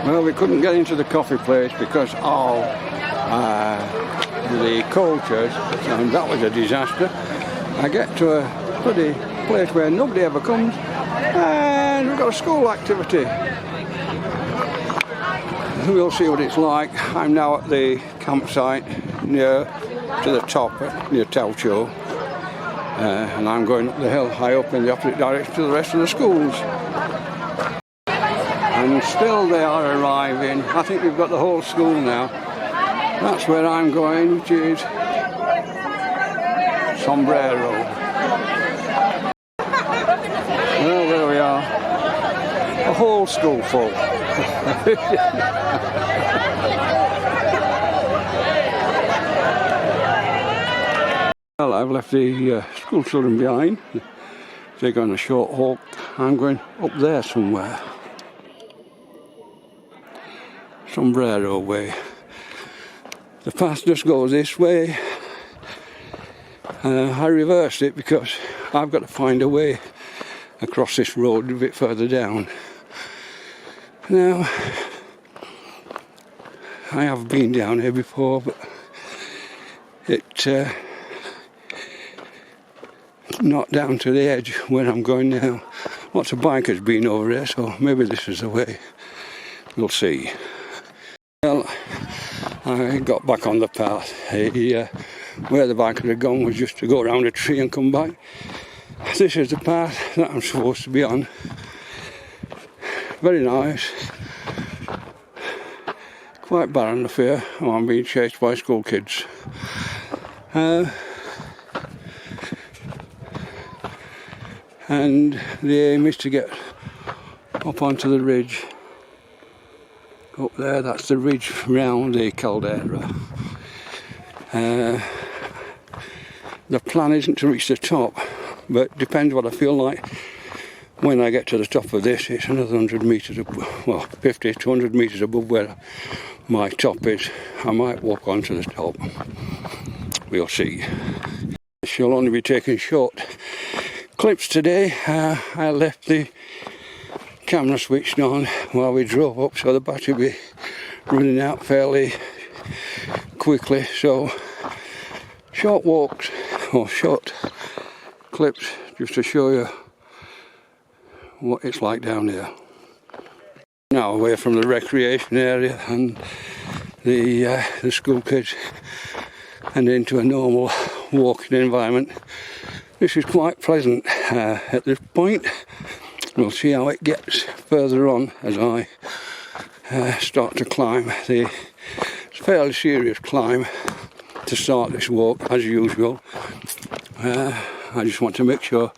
Well, we couldn't get into the coffee place because of the cultures, and that was a disaster. I get to a bloody place where nobody ever comes, and we've got a school activity. We'll see what it's like. I'm now at the campsite near to the top, near Taucho, and I'm going up the hill, high up in the opposite direction to the rest of the schools. And still they are arriving. I think we've got the whole school now. That's where I'm going, which is Sombrero. Well, there we are. A whole school full. Well, I've left the school children behind. They're going a short walk. I'm going up there somewhere. Sombrero way. The path just goes this way. I reversed it because I've got to find a way across this road a bit further down. Now, I have been down here before, but it's not down to the edge where I'm going now. Lots of bikers been over here, so maybe this is the way. We'll see. Well, I got back on the path. Where the biker had gone was just to go around a tree and come back. This is the path that I'm supposed to be on. Very nice. Quite barren affair. Oh, I'm being chased by school kids. And the aim is to get up onto the ridge. Up there, that's the ridge round the Caldera. The plan isn't to reach the top, but depends what I feel like. When I get to the top of this, it's another 100 metres above, well, 50 to 100 metres above where my top is. I might walk onto the top. We'll see. She'll only be taking short clips today. I left the camera switched on while we drove up, so the battery will be running out fairly quickly. So short walks or short clips just to show you what it's like down here. Now away from the recreation area and the school kids and into a normal walking environment. This is quite pleasant at this point. We'll see how it gets further on as I start to climb. It's a fairly serious climb to start this walk, as usual. I just want to make sure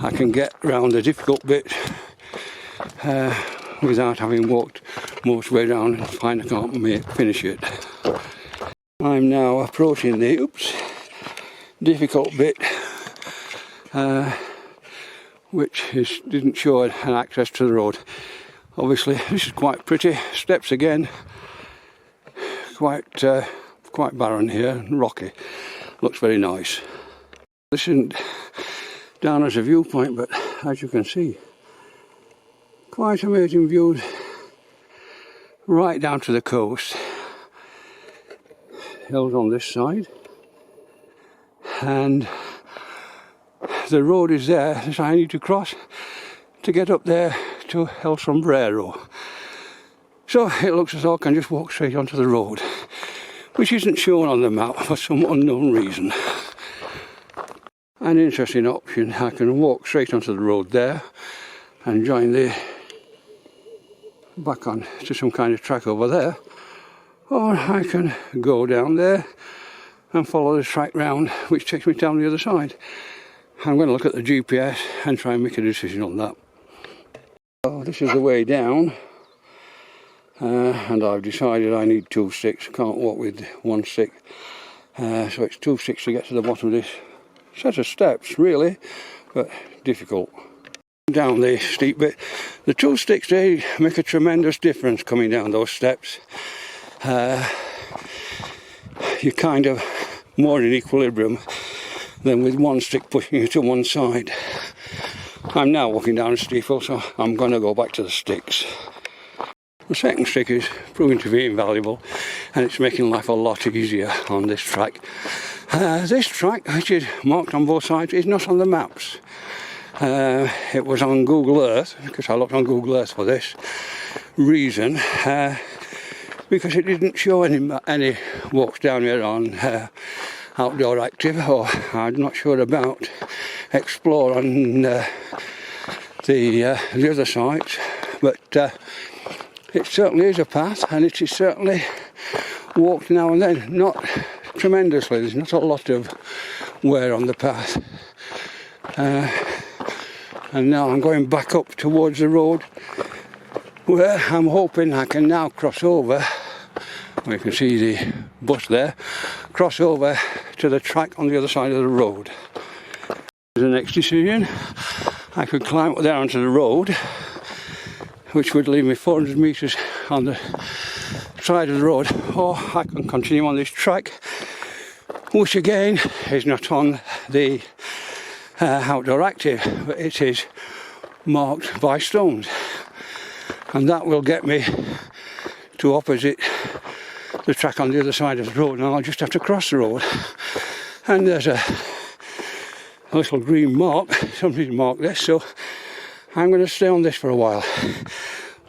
I can get around the difficult bit without having walked most way down and find I can't finish it. I'm now approaching the difficult bit, which didn't show an access to the road. Obviously, this is quite pretty. Steps again, quite barren here and rocky. Looks very nice. This isn't down as a viewpoint, but as you can see, quite amazing views right down to the coast. Hills on this side, and the road is there, so I need to cross to get up there to El Sombrero. So it looks as though I can just walk straight onto the road, which isn't shown on the map for some unknown reason. An interesting option, I can walk straight onto the road there and join back on to some kind of track over there, or I can go down there and follow the track round, which takes me down the other side. I'm going to look at the GPS and try and make a decision on that. So this is the way down, and I've decided I need 2 sticks. Can't walk with 1 stick, so it's 2 sticks to get to the bottom of this set of steps, really, but difficult. Down the steep bit, the 2 sticks, they make a tremendous difference coming down those steps. You're kind of more in equilibrium than with 1 stick pushing you to one side. I'm now walking down a steep hill, so I'm going to go back to the sticks. The second stick is proving to be invaluable, and it's making life a lot easier on this track. This track, which is marked on both sides, is not on the maps. It was on Google Earth, because I looked on Google Earth for this reason, because it didn't show any walks down here on Outdoor Active, or I'm not sure about Explore on the other sites, but it certainly is a path, and it is certainly walked now and then. Not tremendously, there's not a lot of wear on the path. And now I'm going back up towards the road, where I'm hoping I can now cross over. You can see the bus there. Cross over to the track on the other side of the road. The next decision, I could climb up there onto the road, which would leave me 400 metres on the side of the road, or I can continue on this track, which again is not on the Outdoor Active, but it is marked by stones, and that will get me to opposite the track on the other side of the road, and I'll just have to cross the road. And there's a little green mark, somebody's marked this, so I'm going to stay on this for a while.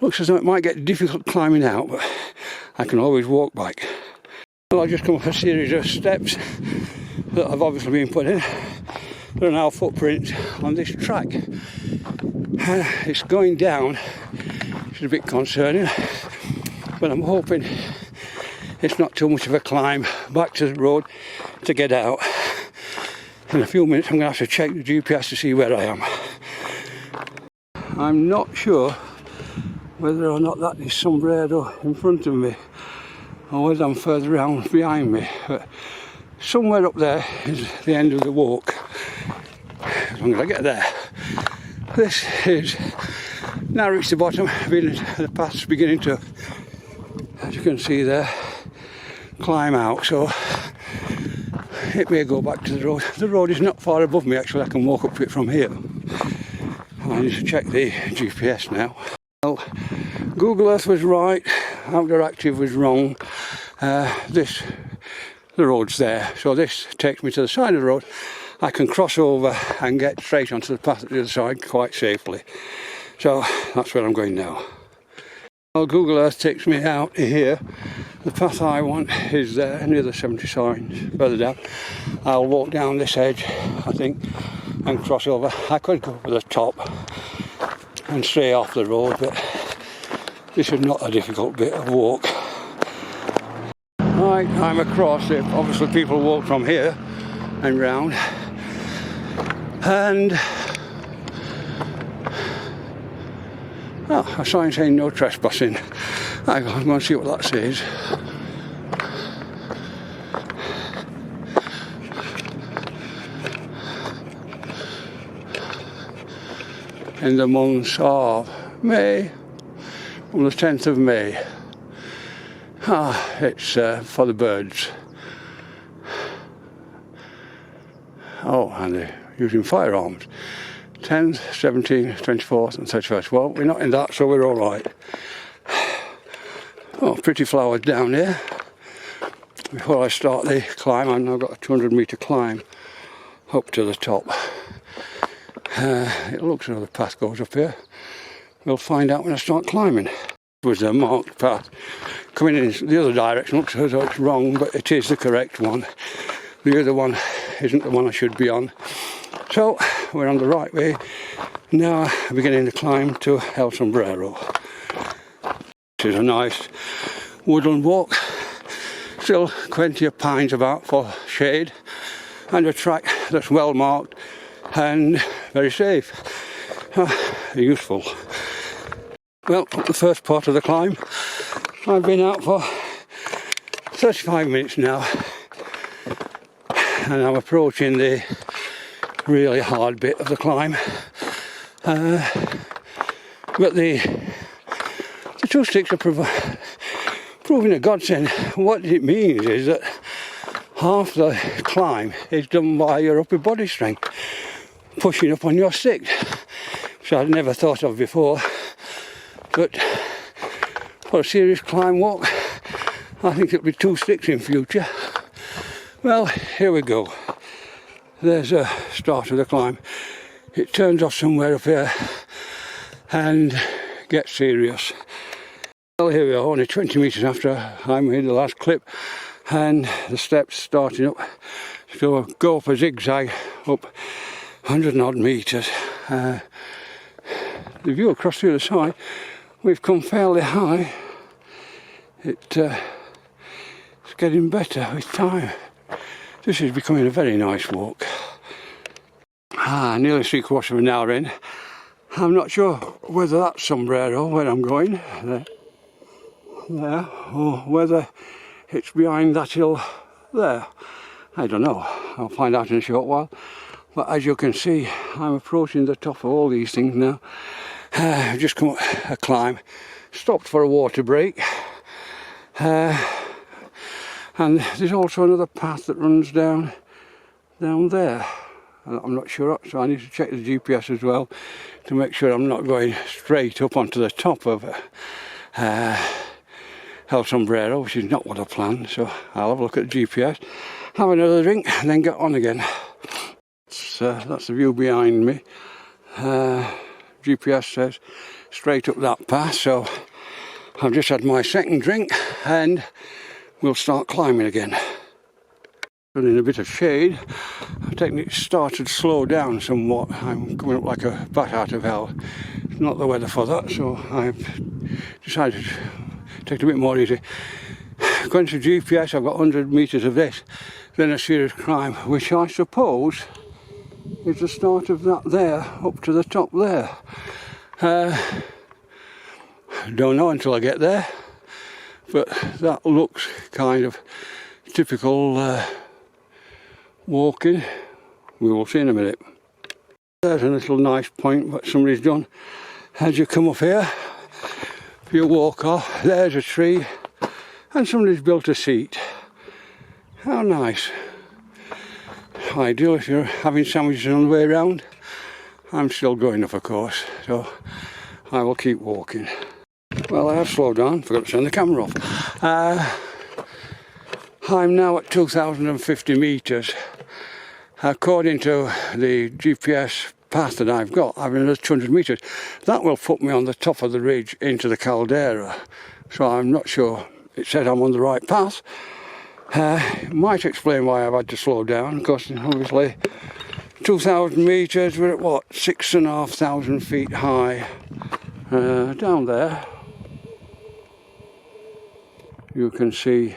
Looks as though it might get difficult climbing out, but I can always walk back. Well, I've just come up a series of steps that have obviously been put in. There are now footprints on this track. It's going down, which is a bit concerning, but I'm hoping it's not too much of a climb back to the road to get out. In a few minutes I'm going to have to check the GPS to see where I am. I'm not sure whether or not that is Sombrero in front of me, or whether I'm further around behind me, but somewhere up there is the end of the walk. As long as I get there. This is now reached the bottom, the path's beginning to, as you can see there, climb out, so it may go back to the road. The road is not far above me, actually. I can walk up to it from here. I need to check the GPS now. Well, Google Earth was right, Outdoor Active was wrong. The road's there, so this takes me to the side of the road. I can cross over and get straight onto the path at the other side quite safely. So that's where I'm going now. Well, Google Earth takes me out here. The path I want is there, near the 70 signs, further down. I'll walk down this edge, I think, and cross over. I could go over the top and stray off the road, but this is not a difficult bit of walk. Right, I'm across it. Obviously people walk from here and round, and a sign saying no trespassing. I'm going to see what that says. In the months of May, on the 10th of May. It's for the birds. Oh, and they're using firearms. 10th, 17th, 24th and 31st. Well, we're not in that, so we're all right. Oh, pretty flowers down here. Before I start the climb, I've now got a 200-metre climb up to the top. It looks as though the path goes up here. We'll find out when I start climbing. It was a marked path. Coming in the other direction looks as though it's wrong, but it is the correct one. The other one isn't the one I should be on. So we're on the right way. Now beginning to climb to El Sombrero. This is a nice woodland walk. Still plenty of pines about for shade, and a track that's well marked and very safe. Useful. Well, the first part of the climb, I've been out for 35 minutes now, and I'm approaching the really hard bit of the climb. But the two sticks are proving a godsend. What it means is that half the climb is done by your upper body strength, pushing up on your stick, which I'd never thought of before. But for a serious climb walk. I think it'll be 2 sticks in future. Well, here we go. There's a start of the climb. It turns off somewhere up here and gets serious. Well, here we are, only 20 metres after I made the last clip, and the steps starting up. So I'll go up a zigzag up 100 and odd metres. The view across the other side, we've come fairly high. It's getting better with time. This is becoming a very nice walk. Nearly 3/4 of an hour in. I'm not sure whether that's Sombrero where I'm going, there, or whether it's behind that hill there. I don't know. I'll find out in a short while. But as you can see, I'm approaching the top of all these things now. I've just come up a climb, stopped for a water break. And there's also another path that runs down there. I'm not sure, so I need to check the GPS as well to make sure I'm not going straight up onto the top of El Sombrero, which is not what I planned. So I'll have a look at the GPS, have another drink, and then get on again. That's the view behind me. GPS says straight up that path, so I've just had my second drink and we'll start climbing again. In a bit of shade. I've taken it started slow down somewhat. I'm coming up like a bat out of hell. It's not the weather for that, so I've decided to take it a bit more easy. According to GPS, I've got 100 metres of this, then a serious climb, which I suppose is the start of that there, up to the top there. Don't know until I get there, but that looks kind of typical walking. We will see in a minute. There's a little nice point that somebody's done. As you come up here, if you walk off, there's a tree and somebody's built a seat. How nice. Ideal if you're having sandwiches on the way around. I'm still going up, of course, so I will keep walking. Well, I have slowed down, forgot to turn the camera off. I'm now at 2,050 metres. According to the GPS path that I've got, I've another 200 metres. That will put me on the top of the ridge into the Caldera. So I'm not sure. It said I'm on the right path. Might explain why I've had to slow down, because obviously 2,000 metres, we're at what, 6,500 feet high. Down there you can see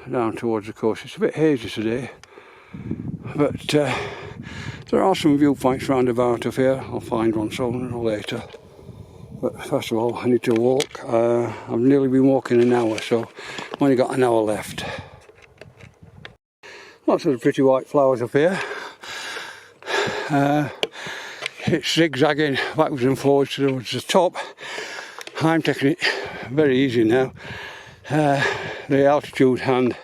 down towards the coast. It's a bit hazy today, but there are some viewpoints round about of here. I'll find one sooner or later. But first of all, I need to walk. I've nearly been walking an hour, so I've only got an hour left. Lots of pretty white flowers up here. It's zigzagging backwards and forwards towards the top. I'm taking it very easy now. The altitude and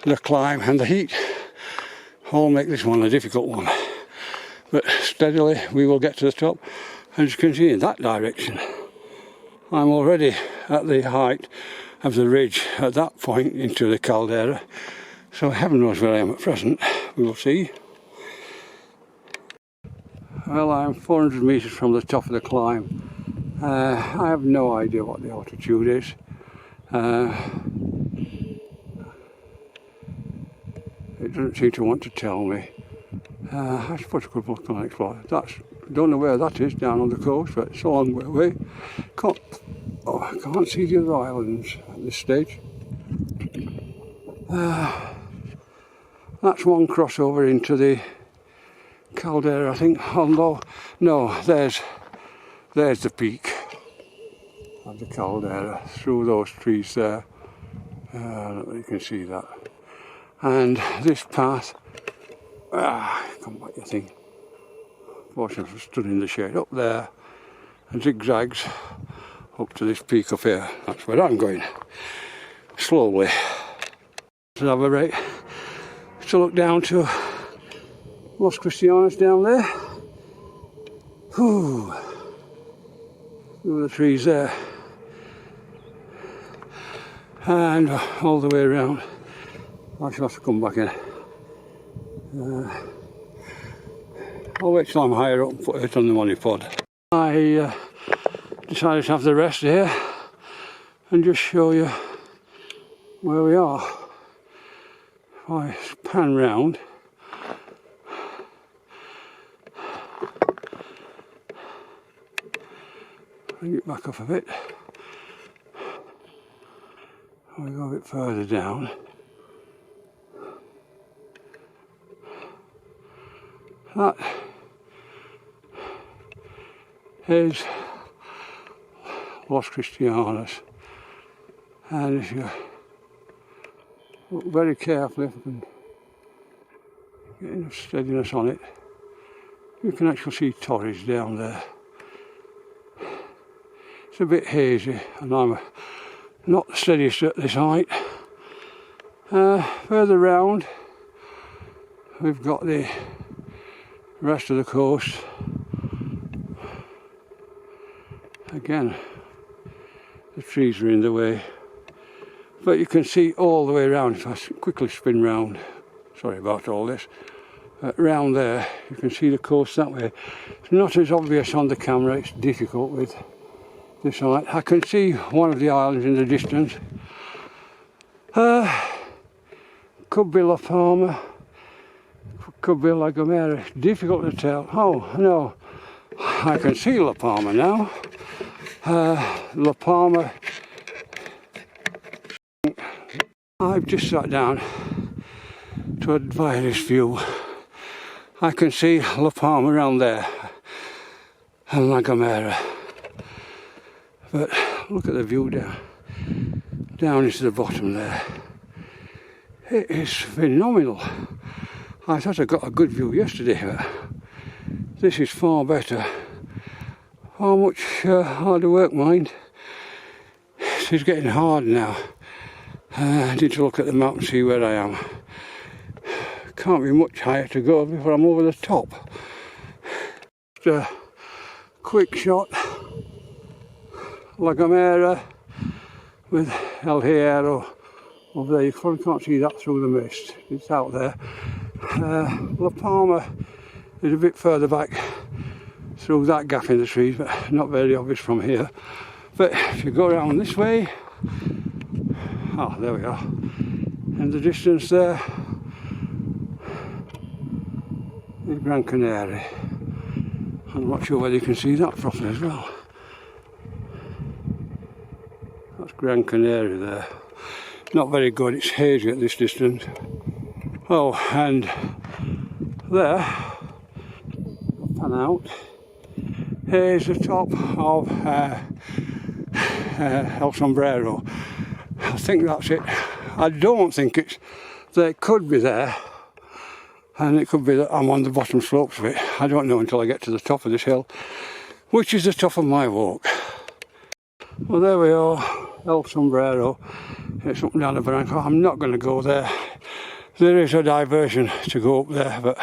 the climb and the heat all make this one a difficult one. But steadily we will get to the top. As you can see in that direction, I'm already at the height of the ridge at that point into the Caldera. So heaven knows where I am at present. We will see. Well, I'm 400 metres from the top of the climb. I have no idea what the altitude is. It doesn't seem to want to tell me. I suppose I could look and explore. Don't know where that is down on the coast, but it's a long way away. I can't see the other islands at this stage. That's one crossover into the Caldera, I think. Although, no, there's the peak of the Caldera through those trees there. You can see that. And this path, come back, you think. Fortunately, I've stood in the shade up there and zigzags up to this peak up here. That's where I'm going. Slowly. To have a rate to look down to Los Cristianos down there. Whew. Through the trees there. And all the way around. I shall have to come back in. I'll wait till I'm higher up and put it on the monopod. I decided to have the rest here and just show you where we are. If I pan round, bring it back up a bit. We go a bit further down. That is Los Cristianos, and if you look very carefully, if I can get enough steadiness on it, you can actually see Torres down there. It's a bit hazy, and I'm not the steadiest at this height. Further round, we've got the rest of the coast. Again, the trees are in the way, but you can see all the way around. If I quickly spin round, sorry about all this, round there you can see the coast that way. It's not as obvious on the camera, it's difficult with this height. I can see one of the islands in the distance. Could be La Palma, could be La Gomera, it's difficult to tell. Oh no, I can see La Palma now. La Palma. I've just sat down to admire this view. I can see La Palma around there and La Gomera. But look at the view down into the bottom there. It is phenomenal. I thought I got a good view yesterday, but this is far better. Far much harder work, mind. This is getting hard now. I need to look at the map and see where I am. Can't be much higher to go before I'm over the top. Just a quick shot. La Gomera with El Hierro over there. You probably can't see that through the mist. It's out there. La Palma is a bit further back through that gap in the trees, but not very obvious from here. But if you go around this way, oh, there we are. In the distance there is Gran Canaria. I'm not sure whether you can see that properly as well. That's Gran Canaria there. Not very good, it's hazy at this distance. Oh, and there, pan out, here's the top of El Sombrero. I think that's it. I don't think it's, they could be there, and it could be that I'm on the bottom slopes of it. I don't know until I get to the top of this hill, which is the top of my walk. Well, there we are, El Sombrero. It's up and down the barranco. I'm not going to go there. There is a diversion to go up there, but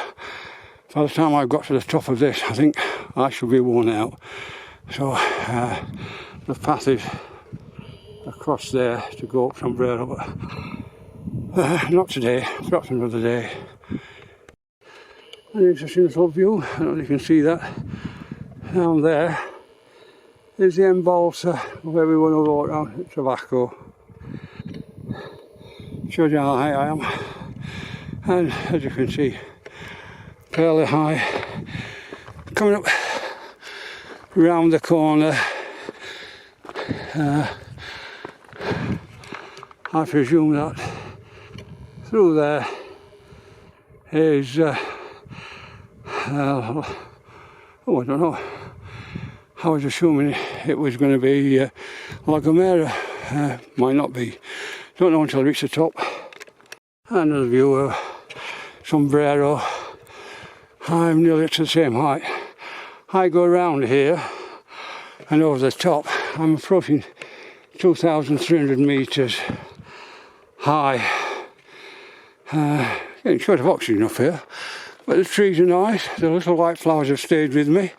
by the time I've got to the top of this, I think I should be worn out. So the path is across there to go up Sombrero, but not today, perhaps another day. An interesting little view. I don't know if you can see that. Down there is the embalser where we want to walk down at Tobacco. Shows you how high I am. And as you can see, fairly high. Coming up round the corner, I presume that through there is oh, I don't know. I was assuming it was going to be La Gomera. Might not be. Don't know until I reach the top. Another view of Sombrero. I'm nearly to the same height. I go around here and over the top. I'm approaching 2,300 metres high. Getting short of oxygen up here, but the trees are nice. The little white flowers have stayed with me.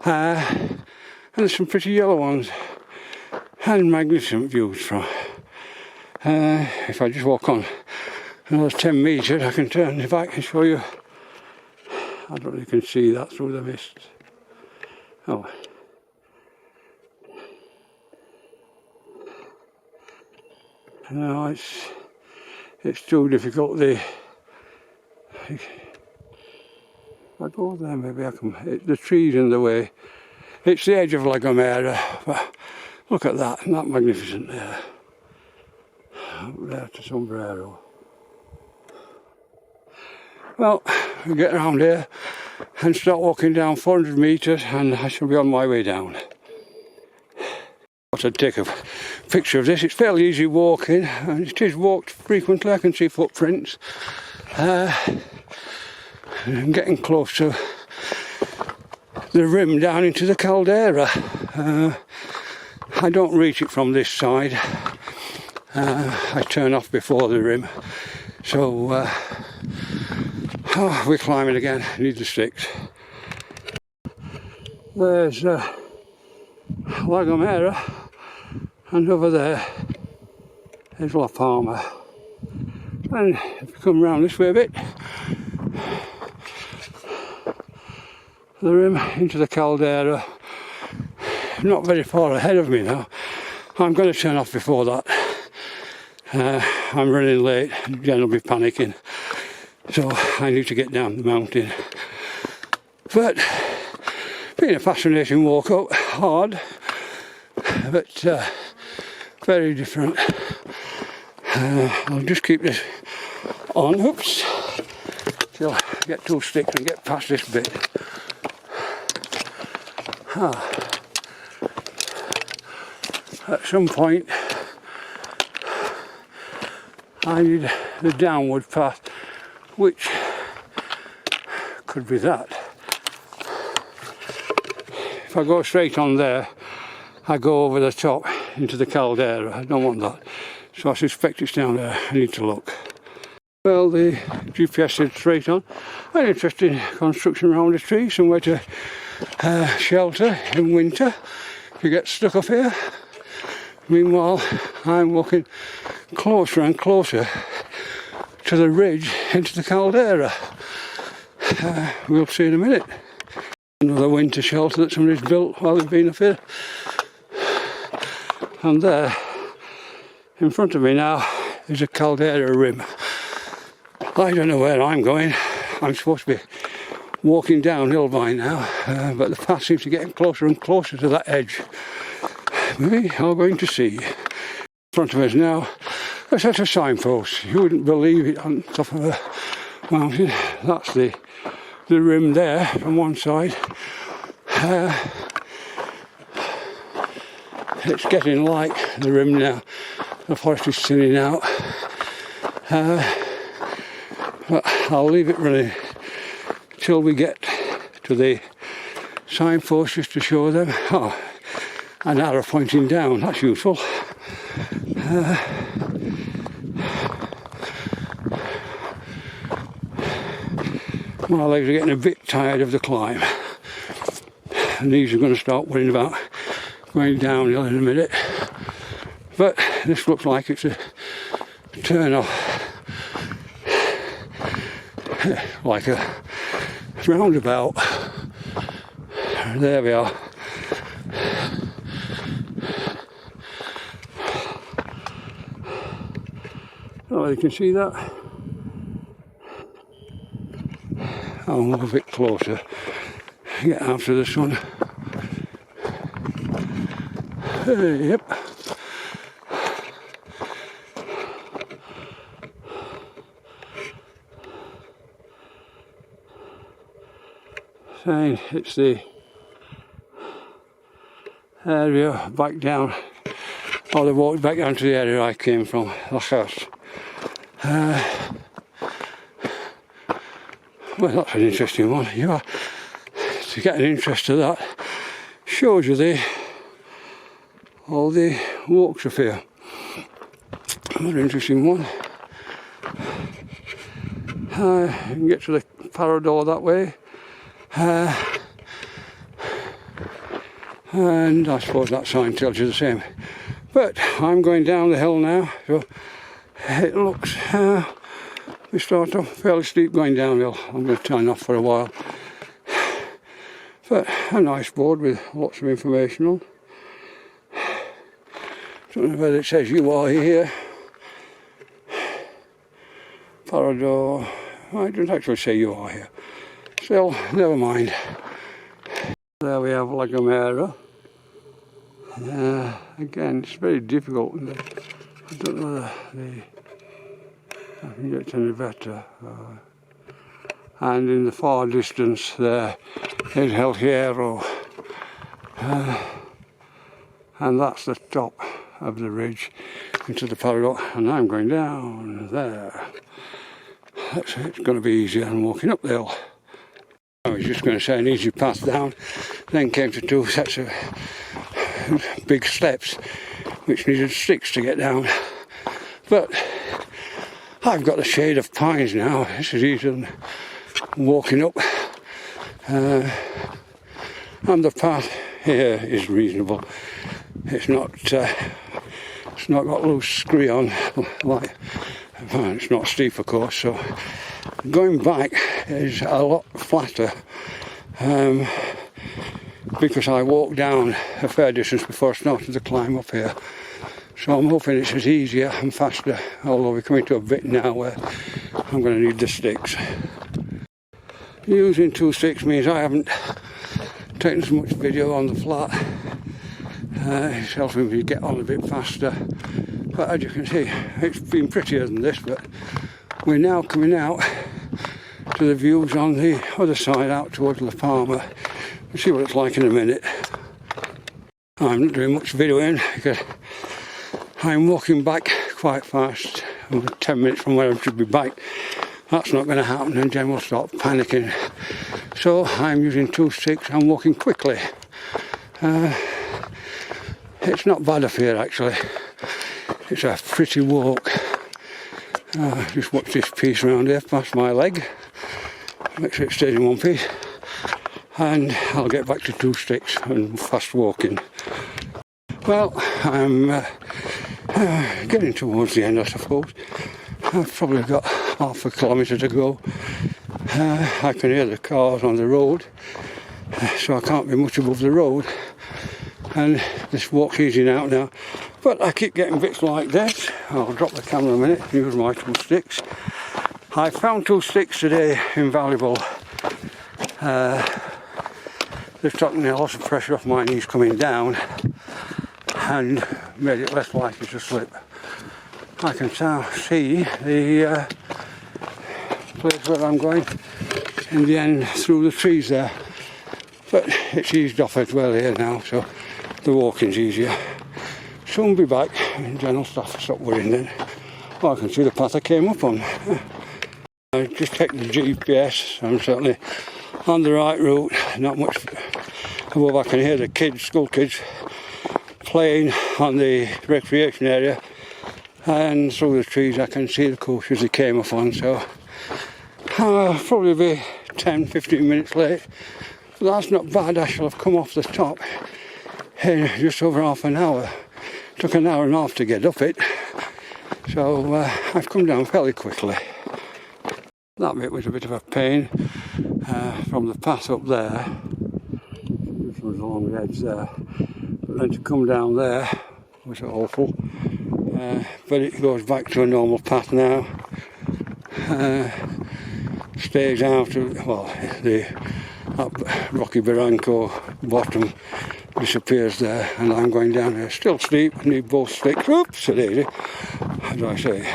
and there's some pretty yellow ones and magnificent views from. If I just walk on another 10 metres I can turn the back and show you. I don't know if you can see that through the mist. Oh. No, it's too difficult. If I go there, maybe I can. The trees in the way. It's the edge of La Gomera, but look at that, isn't that magnificent there? Up there to Sombrero. Well, we get around here and start walking down 400 metres and I shall be on my way down. I'd take a picture of this. It's fairly easy walking and it is walked frequently. I can see footprints. I'm getting close to the rim down into the Caldera. I don't reach it from this side. I turn off before the rim. So we're climbing again. Need the sticks. There's La Gomera. And over there is La Palma. And if you come round this way a bit, the rim into the Caldera, not very far ahead of me now. I'm going to turn off before that. I'm running late and Jen will be panicking. So I need to get down the mountain. But been a fascinating walk up, hard, but very different. I'll just keep this on, oops, till I get 2 sticks and get past this bit. At some point I need the downward path, which could be that. If I go straight on there, I go over the top into the Caldera. I don't want that. So I suspect it's down there. I need to look. Well, the GPS said straight on. An interesting construction around the tree, somewhere to shelter in winter if you get stuck up here. Meanwhile, I'm walking closer and closer to the ridge into the Caldera. We'll see in a minute. Another winter shelter that somebody's built while they've been up here. And there, in front of me now, is a Caldera rim. I don't know where I'm going. I'm supposed to be walking downhill by now, but the path seems to get closer and closer to that edge. We are going to see. In front of us now, a set of signposts. You wouldn't believe it on top of a mountain. That's the rim there from one side. It's getting like the rim now. The forest is thinning out. But I'll leave it running till we get to the signpost just to show them. Oh, an arrow pointing down, that's useful. My legs are getting a bit tired of the climb. And these are going to start worrying about going downhill in a minute. But this looks like it's a turn off. Like a roundabout. There we are. Oh, you can see that. I'll move a bit closer, get after the sun. Yep. Saying it's the area back down, or the walk back down to the area I came from, Las Lajas. Well, that's an interesting one. Yeah, to get an interest to that shows you all the walks up here. Another interesting one. You can get to the parador that way. and I suppose that sign tells you the same. But I'm going down the hill now, so it looks we start off fairly steep going downhill. I'm going to turn off for a while. But a nice board with lots of information on. Don't know whether it says you are here. Parador. I don't actually say you are here. Still, never mind. There we have La Gomera. Again, it's very difficult. I don't know whether I can get any better. And in the far distance there is El Hierro. And that's the top of the ridge into the Parador. And I'm going down there. It's going to be easier than walking up the hill. I was just going to say an easy path down, then came to two sets of big steps which needed sticks to get down. But I've got the shade of pines now. This is easier than walking up. And the path here is reasonable. It's not got loose scree on like. Well, it's not steep, of course, so going back is a lot flatter because I walked down a fair distance before I started to climb up here. So I'm hoping it's as easier and faster, although we're coming to a bit now where I'm going to need the sticks. Using 2 sticks means I haven't taken so much video on the flat. It's helping me get on a bit faster. But as you can see, it's been prettier than this, but we're now coming out to the views on the other side out towards La Palma. We'll see what it's like in a minute. I'm not doing much videoing because I'm walking back quite fast. I'm 10 minutes from where I should be back. That's not going to happen and Jen will start panicking. So I'm using 2 sticks and walking quickly. It's not bad up here actually. It's a pretty walk. Just watch this piece around here past my leg. Make sure it stays in one piece. And I'll get back to 2 sticks and fast walking. Well, I'm getting towards the end, I suppose. I've probably got half a kilometre to go. I can hear the cars on the road, so I can't be much above the road. And this walk's easy out now. But I keep getting bits like this. I'll drop the camera a minute and use my 2 sticks. I found 2 sticks today invaluable. They've taken a lot of pressure off my knees coming down and made it less likely to slip. I can now see the place where I'm going in the end through the trees there. But it's eased off as well here now, so the walking's easier. Soon be back and Jen will stop worrying then. Oh, I can see the path I came up on. I just checked the GPS. I'm certainly on the right route. Not much above. I can hear the kids, school kids, playing on the recreation area, and through the trees I can see the courses they came up on. So I'll probably be 10-15 minutes late. But that's not bad. I shall have come off the top in just over half an hour. Took an hour and a half to get up it, so I've come down fairly quickly. That bit was a bit of a pain from the path up there, which was along the edge there, but then to come down there was awful, but it goes back to a normal path now. Stays out of, well, that rocky barranco bottom disappears there, and I'm going down here. Still steep, I need both sticks. Oops, so easy. How do I say?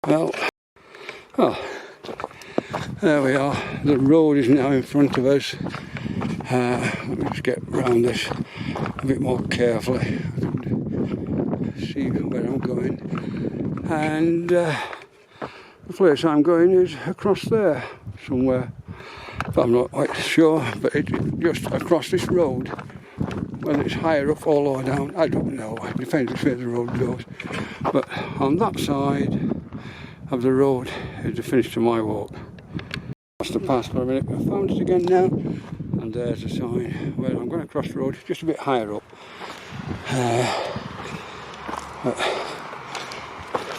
Well, there we are. The road is now in front of us. Let me just get round this a bit more carefully. I can see where I'm going. And the place I'm going is across there somewhere. But I'm not quite sure, but it's just across this road. Whether it's higher up or lower down, I don't know. It depends which way the road goes. But on that side of the road is the finish to my walk. That's the path for a minute. I found it again now, and And there's a sign where I'm going to cross the road just a bit higher up.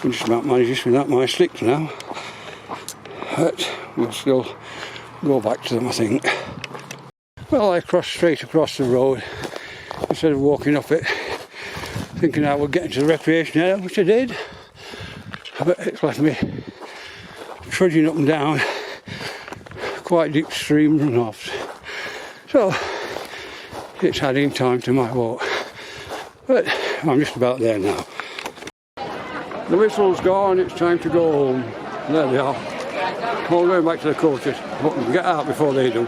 I'm just about managed without my sticks now. But we'll still go back to them, I think. Well, I crossed straight across the road instead of walking up it, thinking I would get into the recreation area, which I did. But it's left me trudging up and down quite deep stream runoffs. So it's adding time to my walk. But I'm just about there now. The whistle's gone, it's time to go home. There they are. All going back to the coaches. Hope we get out before they do.